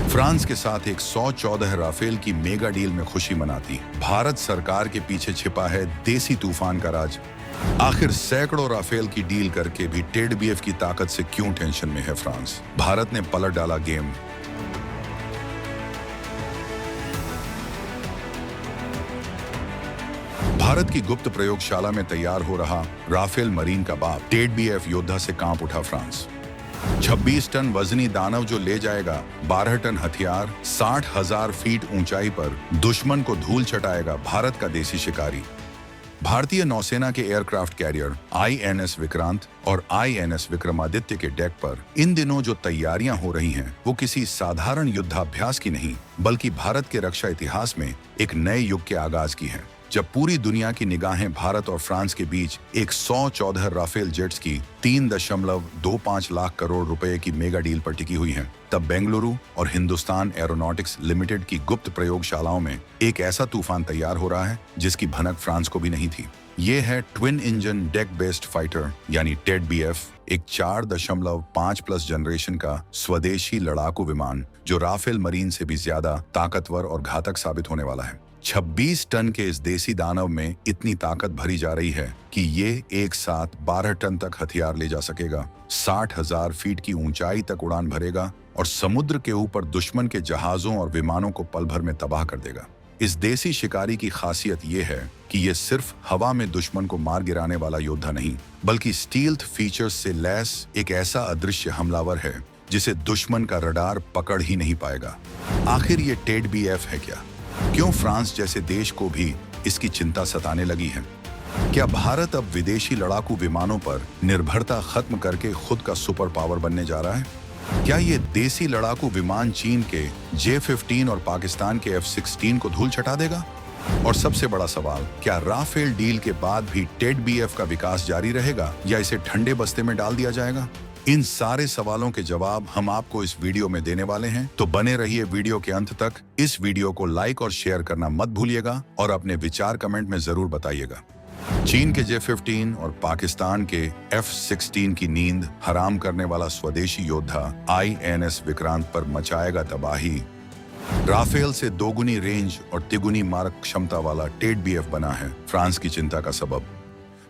France के साथ एक 114 राफेल की मेगा डील में खुशी मनाती भारत सरकार के पीछे छिपा है देसी तूफान का राज। आखिर सैकड़ों राफेल की डील करके भी टेडबीएफ की ताकत से क्यों टेंशन में है फ्रांस? भारत ने पलट डाला गेम। भारत की गुप्त प्रयोगशाला में तैयार हो रहा राफेल मरीन का बाप टेडबीएफ योद्धा से कांप उठा फ्रांस। 26 टन वजनी दानव जो ले जाएगा 12 टन हथियार, 60,000 फीट ऊंचाई पर दुश्मन को धूल चटाएगा भारत का देसी शिकारी। भारतीय नौसेना के एयरक्राफ्ट कैरियर आईएनएस विक्रांत और आईएनएस विक्रमादित्य के डेक पर इन दिनों जो तैयारियां हो रही हैं, वो किसी साधारण युद्धाभ्यास की नहीं, बल्कि भारत के रक्षा इतिहास में एक नए युग के आगाज की है। जब पूरी दुनिया की निगाहें भारत और फ्रांस के बीच एक 114 राफेल जेट्स की 3.25 लाख करोड़ रुपए की मेगा डील पर टिकी हुई हैं, तब बेंगलुरु और हिंदुस्तान एरोनॉटिक्स लिमिटेड की गुप्त प्रयोगशालाओं में एक ऐसा तूफान तैयार हो रहा है जिसकी भनक फ्रांस को भी नहीं थी। ये है twin engine deck based fighter यानी टेडबीएफ, एक 4.5+ जनरेशन का स्वदेशी लड़ाकू विमान जो राफेल मरीन से भी ज्यादा ताकतवर और घातक साबित होने वाला है। 26 टन के इस देसी दानव में इतनी ताकत भरी जा रही है कि ये एक साथ 12 टन तक हथियार ले जा सकेगा, 60,000 फीट की ऊंचाई तक उड़ान भरेगा और समुद्र के ऊपर दुश्मन के जहाजों और विमानों को पल भर में तबाह कर देगा। इस देसी शिकारी की खासियत ये है कि ये सिर्फ हवा में दुश्मन को मार गिराने वाला योद्धा नहीं, बल्कि स्टील्थ फीचर्स से लैस एक ऐसा अदृश्य हमलावर है जिसे दुश्मन का रडार पकड़ ही नहीं पाएगा। आखिर ये टेडबीएफ है क्या? क्यों फ्रांस जैसे देश को भी इसकी चिंता सताने लगी है? क्या भारत अब विदेशी लड़ाकू विमानों पर निर्भरता खत्म करके खुद का सुपर पावर बनने जा रहा है? क्या ये देसी लड़ाकू विमान चीन के J-15 और पाकिस्तान के F-16 को धूल चटा देगा? और सबसे बड़ा सवाल, क्या राफेल डील के बाद भी टेडबीएफ का विकास जारी रहेगा या इसे ठंडे बस्ते में डाल दिया जाएगा? इन सारे सवालों के जवाब हम आपको इस वीडियो में देने वाले हैं, तो बने रहिए वीडियो के अंत तक। इस वीडियो को लाइक और शेयर करना मत भूलिएगा और अपने विचार कमेंट में जरूर बताइएगा। चीन के J-15 और पाकिस्तान के F-16 की नींद हराम करने वाला स्वदेशी योद्धा आईएनएस विक्रांत पर मचाएगा तबाही। राफेल से दोगुनी रेंज और तिगुनी मारक क्षमता वाला टेडबीएफ बना है फ्रांस की चिंता का सबब।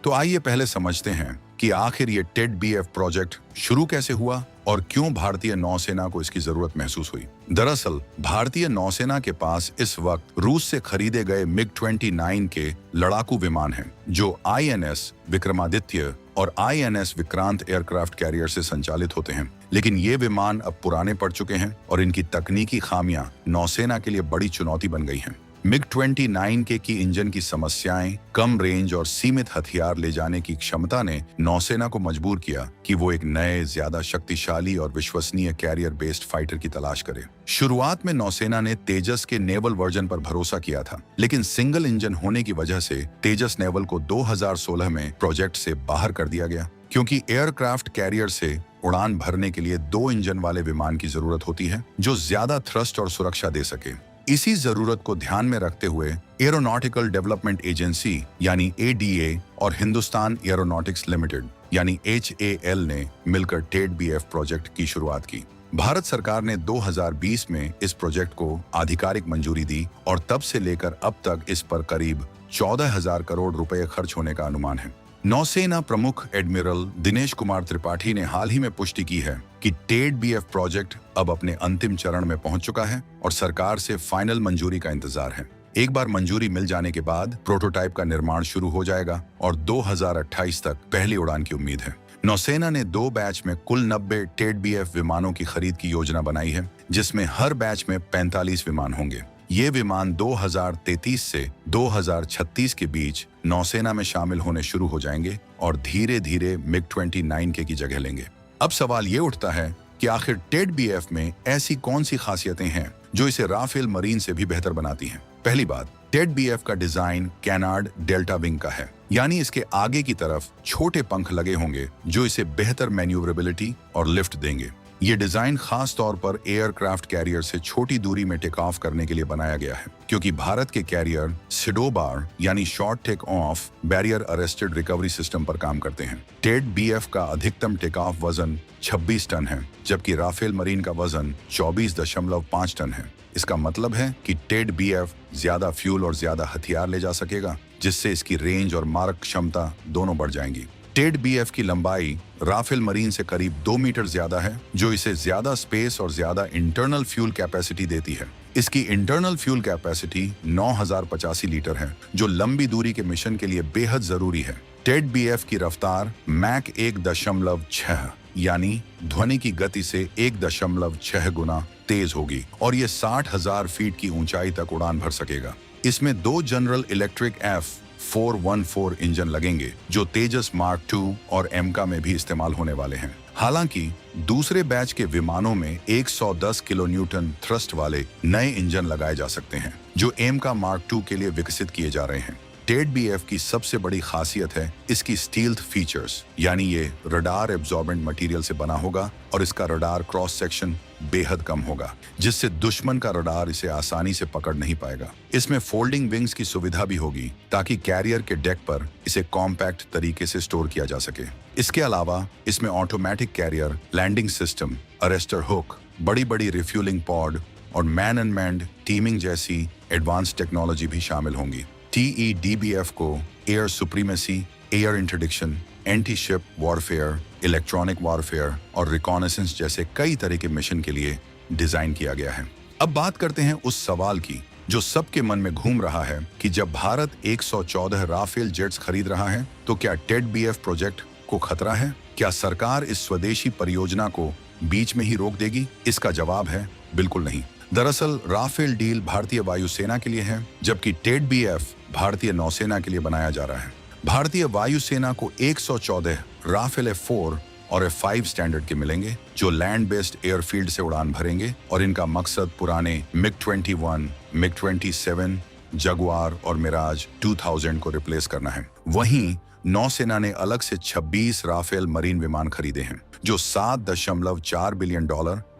तो आइए पहले समझते हैं कि आखिर ये टेडबीएफ प्रोजेक्ट शुरू कैसे हुआ और क्यों भारतीय नौसेना को इसकी जरूरत महसूस हुई। दरअसल भारतीय नौसेना के पास इस वक्त रूस से खरीदे गए MiG-29 के लड़ाकू विमान हैं, जो आईएनएस विक्रमादित्य और आईएनएस विक्रांत एयरक्राफ्ट कैरियर से संचालित होते हैं। लेकिन ये विमान अब पुराने पड़ चुके हैं और इनकी तकनीकी खामियां नौसेना के लिए बड़ी चुनौती बन गई हैं। MiG-29 के की इंजन की समस्याएं, कम रेंज और सीमित हथियार ले जाने की क्षमता ने नौसेना को मजबूर किया कि वो एक नए, ज्यादा शक्तिशाली और विश्वसनीय कैरियर बेस्ड फाइटर की तलाश करे। शुरुआत में नौसेना ने तेजस के नेवल वर्जन पर भरोसा किया था, लेकिन सिंगल इंजन होने की वजह से तेजस नेवल को 2016 में प्रोजेक्ट से बाहर कर दिया गया, क्योंकि एयरक्राफ्ट कैरियर से उड़ान भरने के लिए 2 इंजन वाले विमान की जरूरत होती है जो ज्यादा थ्रस्ट और सुरक्षा दे सके। इसी जरूरत को ध्यान में रखते हुए एरोनॉटिकल डेवलपमेंट एजेंसी यानी ADA और हिंदुस्तान एरोनॉटिक्स लिमिटेड यानी HAL ने मिलकर टेडबीएफ प्रोजेक्ट की शुरुआत की। भारत सरकार ने 2020 में इस प्रोजेक्ट को आधिकारिक मंजूरी दी और तब से लेकर अब तक इस पर करीब 14,000 करोड़ रुपए खर्च होने का अनुमान है। नौसेना प्रमुख एडमिरल दिनेश कुमार त्रिपाठी ने हाल ही में पुष्टि की है कि टेडबीएफ प्रोजेक्ट अब अपने अंतिम चरण में पहुंच चुका है और सरकार से फाइनल मंजूरी का इंतजार है। एक बार मंजूरी मिल जाने के बाद प्रोटोटाइप का निर्माण शुरू हो जाएगा और 2028 तक पहली उड़ान की उम्मीद है। नौसेना ने 2 बैच में कुल 90 टेडबीएफ विमानों की खरीद की योजना बनाई है, जिसमें हर बैच में 45 विमान होंगे। ये विमान 2033 से 2036 के बीच नौसेना में शामिल होने शुरू हो जाएंगे और धीरे धीरे MiG-29 के की जगह लेंगे। अब सवाल ये उठता है कि आखिर टेडबीएफ में ऐसी कौन सी खासियतें हैं जो इसे राफेल मरीन से भी बेहतर बनाती हैं। पहली बात, टेडबीएफ का डिजाइन कैनार्ड डेल्टा विंग का है, यानी इसके आगे की तरफ छोटे पंख लगे होंगे जो इसे बेहतर मैन्यूवरेबिलिटी और लिफ्ट देंगे। ये डिजाइन खास तौर पर एयरक्राफ्ट कैरियर से छोटी दूरी में टेक ऑफ करने के लिए बनाया गया है, क्योंकि भारत के कैरियर सिडोबार यानी short take off barrier arrested recovery system पर काम करते हैं। टेड बीएफ का अधिकतम टेक ऑफ वजन 26 टन है, जबकि राफेल मरीन का वजन 24.5 टन है। इसका मतलब है कि टेड बीएफ ज्यादा फ्यूल और ज्यादा हथियार ले जा सकेगा, जिससे इसकी रेंज और मारक क्षमता दोनों बढ़ जाएंगी। टेड बीएफ की लंबाई राफेल मरीन से करीब 2 मीटर ज्यादा है, जो इसे ज्यादा स्पेस और ज्यादा इंटरनल फ्यूल कैपेसिटी देती है। इसकी इंटरनल फ्यूल कैपेसिटी 9085 लीटर है, जो लंबी दूरी के मिशन के लिए बेहद जरूरी है। टेड बीएफ की रफ्तार मैक 1.6 यानी ध्वनि की गति से 1.6 गुना तेज होगी और ये 60,000 फीट की ऊंचाई तक उड़ान भर सकेगा। इसमें 2 जनरल इलेक्ट्रिक F414 इंजन लगेंगे, जो तेजस मार्क 2 और एमका में भी इस्तेमाल होने वाले हैं। हालांकि दूसरे बैच के विमानों में 110 किलो न्यूटन थ्रस्ट वाले नए इंजन लगाए जा सकते हैं, जो एमका मार्क 2 के लिए विकसित किए जा रहे हैं। टेड बीएफ की सबसे बड़ी खासियत है इसकी स्टील्थ फीचर्स, यानी ये रडार एब्जॉर्बेंट मटेरियल से बना होगा और इसका रडार क्रॉस सेक्शन बेहद कम होगा, जिससे दुश्मन का रडार इसे आसानी से पकड़ नहीं पाएगा। इसमें फोल्डिंग विंग्स की सुविधा भी होगी, ताकि कैरियर के डेक पर इसे कॉम्पैक्ट तरीके से स्टोर किया जा सके। इसके अलावा इसमें automatic carrier landing system, arrester hook, बड़ी रिफ्यूलिंग पॉड और मैन एंड मैन्ड टीमिंग जैसी एडवांस टेक्नोलॉजी भी शामिल होंगी। TEDBF को air supremacy, air interdiction, anti ship warfare, electronic warfare और रिकॉनेसेंस जैसे कई तरह के मिशन के लिए डिजाइन किया गया है। अब बात करते हैं उस सवाल की जो सबके मन में घूम रहा है कि जब भारत 114 राफेल जेट्स खरीद रहा है, तो क्या टेड बीएफ प्रोजेक्ट को खतरा है? क्या सरकार इस स्वदेशी परियोजना को बीच में ही रोक देगी? इसका जवाब है बिल्कुल नहीं। दरअसल राफेल डील भारतीय वायुसेना के लिए है, जबकि टेड बीएफ भारतीय नौसेना के लिए बनाया जा रहा है। भारतीय वायुसेना को 114 राफेल F4 और F5 स्टैंडर्ड के मिलेंगे, जो लैंड बेस्ड एयरफील्ड से उड़ान भरेंगे और इनका मकसद पुराने MiG-21, MiG-27, जगुआर और मिराज 2000 को रिप्लेस करना है। वहीं नौसेना ने अलग से 26 राफेल मरीन विमान खरीदे हैं, जो $7.4 बिलियन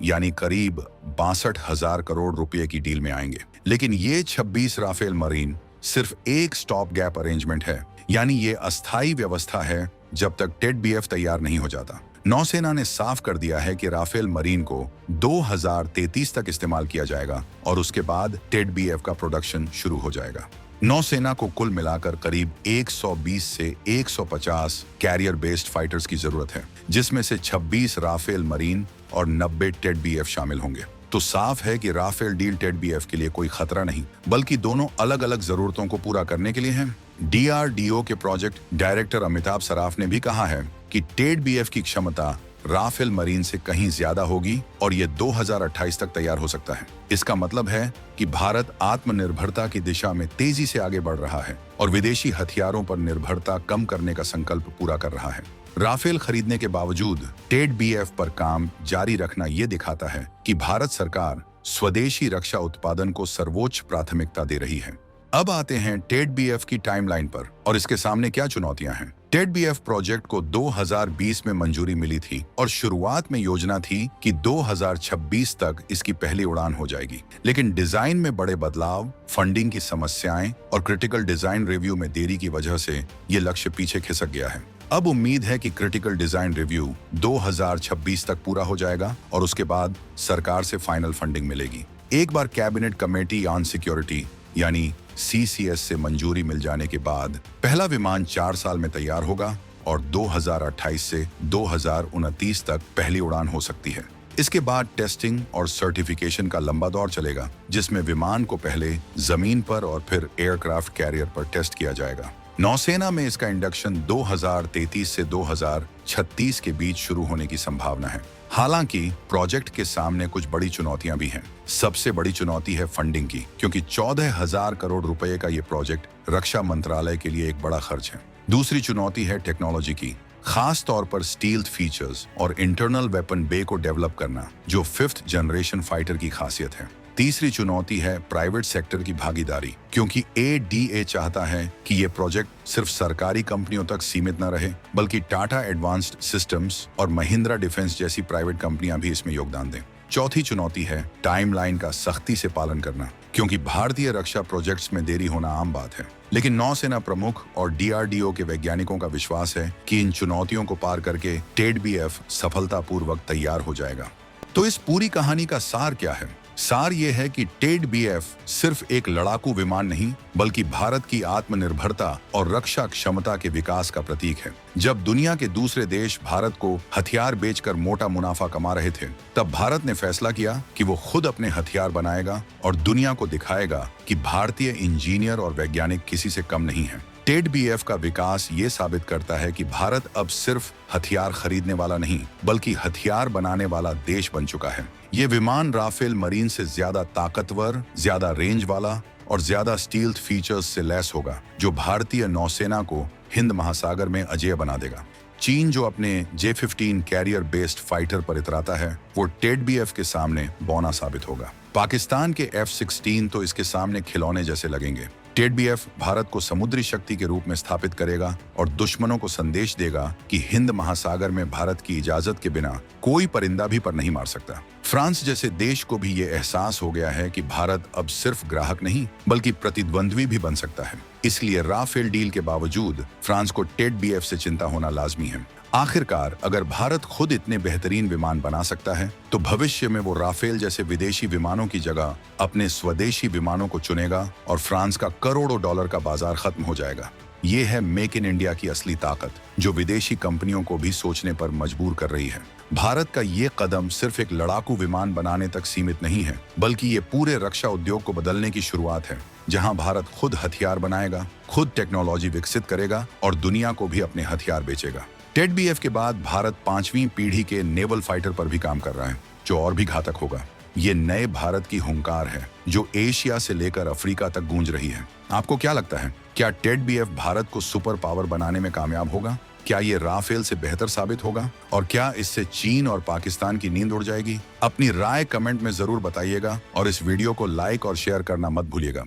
यानी करीब 62,000 करोड़ रुपए की डील में आएंगे। लेकिन ये 26 राफेल मरीन सिर्फ एक स्टॉप गैप अरेंजमेंट है, यानी ये अस्थायी व्यवस्था है जब तक टेड बीएफ तैयार नहीं हो जाता। नौसेना ने साफ कर दिया है कि राफेल मरीन को 2033 तक इस्तेमाल किया जाएगा और उसके बाद टेड बीएफ का प्रोडक्शन शुरू हो जाएगा। नौसेना को कुल मिलाकर करीब 120 से 150 कैरियर बेस्ड फाइटर्स की जरूरत है, जिसमें से 26 राफेल मरीन और 90 टेड बीएफ शामिल होंगे। तो साफ है कि राफेल डील टेड बीएफ के लिए कोई खतरा नहीं, बल्कि दोनों अलग अलग जरूरतों को पूरा करने के लिए है। DRDO के प्रोजेक्ट डायरेक्टर अमिताभ सराफ ने भी कहा है कि टेड बीएफ की क्षमता राफेल मरीन से कहीं ज्यादा होगी और ये 2028 तक तैयार हो सकता है। इसका मतलब है कि भारत आत्मनिर्भरता की दिशा में तेजी से आगे बढ़ रहा है और विदेशी हथियारों पर निर्भरता कम करने का संकल्प पूरा कर रहा है। राफेल खरीदने के बावजूद टेड बीएफ पर काम जारी रखना ये दिखाता है कि भारत सरकार स्वदेशी रक्षा उत्पादन को सर्वोच्च प्राथमिकता दे रही है। अब आते हैं टेड बीएफ की टाइमलाइन पर और इसके सामने क्या चुनौतियां हैं। टेड बीएफ प्रोजेक्ट को 2020 में मंजूरी मिली थी और शुरुआत में योजना थी कि 2026 तक इसकी पहली उड़ान हो जाएगी, लेकिन डिजाइन में बड़े बदलाव, फंडिंग की समस्याएं और क्रिटिकल डिजाइन रिव्यू में देरी की वजह से ये लक्ष्य पीछे खिसक गया है। अब उम्मीद है कि क्रिटिकल डिजाइन रिव्यू 2026 तक पूरा हो जाएगा और उसके बाद सरकार से फाइनल फंडिंग मिलेगी। एक बार कैबिनेट कमेटी ऑन सिक्योरिटी यानी CCS से मंजूरी मिल जाने के बाद पहला विमान 4 साल में तैयार होगा और 2028 से 2029 तक पहली उड़ान हो सकती है। इसके बाद टेस्टिंग और सर्टिफिकेशन का लंबा दौर चलेगा, जिसमें विमान को पहले जमीन पर और फिर एयरक्राफ्ट कैरियर पर टेस्ट किया जाएगा। नौसेना में इसका इंडक्शन 2033 से 2036 के बीच शुरू होने की संभावना है। हालांकि प्रोजेक्ट के सामने कुछ बड़ी चुनौतियां भी हैं। सबसे बड़ी चुनौती है फंडिंग की, क्योंकि 14,000 करोड़ रुपए का ये प्रोजेक्ट रक्षा मंत्रालय के लिए एक बड़ा खर्च है। दूसरी चुनौती है टेक्नोलॉजी की, खास तौर पर स्टील्थ फीचर्स और इंटरनल वेपन बे को डेवलप करना, जो 5th जनरेशन फाइटर की खासियत है। तीसरी चुनौती है प्राइवेट सेक्टर की भागीदारी, क्योंकि ADA चाहता है कि ये प्रोजेक्ट सिर्फ सरकारी कंपनियों तक सीमित न रहे, बल्कि टाटा एडवांस्ड सिस्टम्स और महिंद्रा डिफेंस जैसी प्राइवेट कंपनियां भी इसमें योगदान दें। चौथी चुनौती है टाइमलाइन का सख्ती से पालन करना, क्योंकि भारतीय रक्षा प्रोजेक्ट्स में देरी होना आम बात है। लेकिन नौसेना प्रमुख और DRDO के वैज्ञानिकों का विश्वास है कि इन चुनौतियों को पार करके TED-BF सफलतापूर्वक तैयार हो जाएगा। तो इस पूरी कहानी का सार क्या है? सार ये है कि TED-BF सिर्फ एक लड़ाकू विमान नहीं, बल्कि भारत की आत्मनिर्भरता और रक्षा क्षमता के विकास का प्रतीक है। जब दुनिया के दूसरे देश भारत को हथियार बेचकर मोटा मुनाफा कमा रहे थे, तब भारत ने फैसला किया कि वो खुद अपने हथियार बनाएगा और दुनिया को दिखाएगा कि भारतीय इंजीनियर और वैज्ञानिक किसी से कम नहीं है। TED-BF का विकास ये साबित करता है कि भारत अब सिर्फ हथियार खरीदने वाला नहीं, बल्कि हथियार बनाने वाला देश बन चुका है। ये विमान राफेल मरीन से ज्यादा ताकतवर, ज्यादा रेंज वाला और ज्यादा स्टील्थ फीचर्स से लैस होगा, जो भारतीय नौसेना को हिंद महासागर में अजेय बना देगा। चीन जो अपने J-15 कैरियर बेस्ड फाइटर पर इतराता है, वो TED-BF के सामने बौना साबित होगा। पाकिस्तान के F-16 तो इसके सामने खिलौने जैसे लगेंगे। TED-BF भारत को समुद्री शक्ति के रूप में स्थापित करेगा और दुश्मनों को संदेश देगा कि हिंद महासागर में भारत की इजाजत के बिना कोई परिंदा भी पर नहीं मार सकता। फ्रांस जैसे देश को भी ये एहसास हो गया है कि भारत अब सिर्फ ग्राहक नहीं, बल्कि प्रतिद्वंद्वी भी बन सकता है। इसलिए राफेल डील के बावजूद फ्रांस को TED-BF से चिंता होना लाजमी है। आखिरकार अगर भारत खुद इतने बेहतरीन विमान बना सकता है, तो भविष्य में वो राफेल जैसे विदेशी विमानों की जगह अपने स्वदेशी विमानों को चुनेगा और फ्रांस का करोड़ों डॉलर का बाजार खत्म हो जाएगा। ये है मेक इन इंडिया की असली ताकत, जो विदेशी कंपनियों को भी सोचने पर मजबूर कर रही है। भारत का ये कदम सिर्फ एक लड़ाकू विमान बनाने तक सीमित नहीं है, बल्कि ये पूरे रक्षा उद्योग को बदलने की शुरुआत है, जहां भारत खुद हथियार बनाएगा, खुद टेक्नोलॉजी विकसित करेगा और दुनिया को भी अपने हथियार बेचेगा। TED-BF के बाद भारत 5वीं पीढ़ी के नेवल फाइटर पर भी काम कर रहा है, जो और भी घातक होगा। ये नए भारत की हुंकार है, जो एशिया से लेकर अफ्रीका तक गूंज रही है। आपको क्या लगता है, क्या TED-BF भारत को सुपर पावर बनाने में कामयाब होगा? क्या ये राफेल से बेहतर साबित होगा? और क्या इससे चीन और पाकिस्तान की नींद उड़ जाएगी? अपनी राय कमेंट में जरूर बताइएगा और इस वीडियो को लाइक और शेयर करना मत भूलिएगा।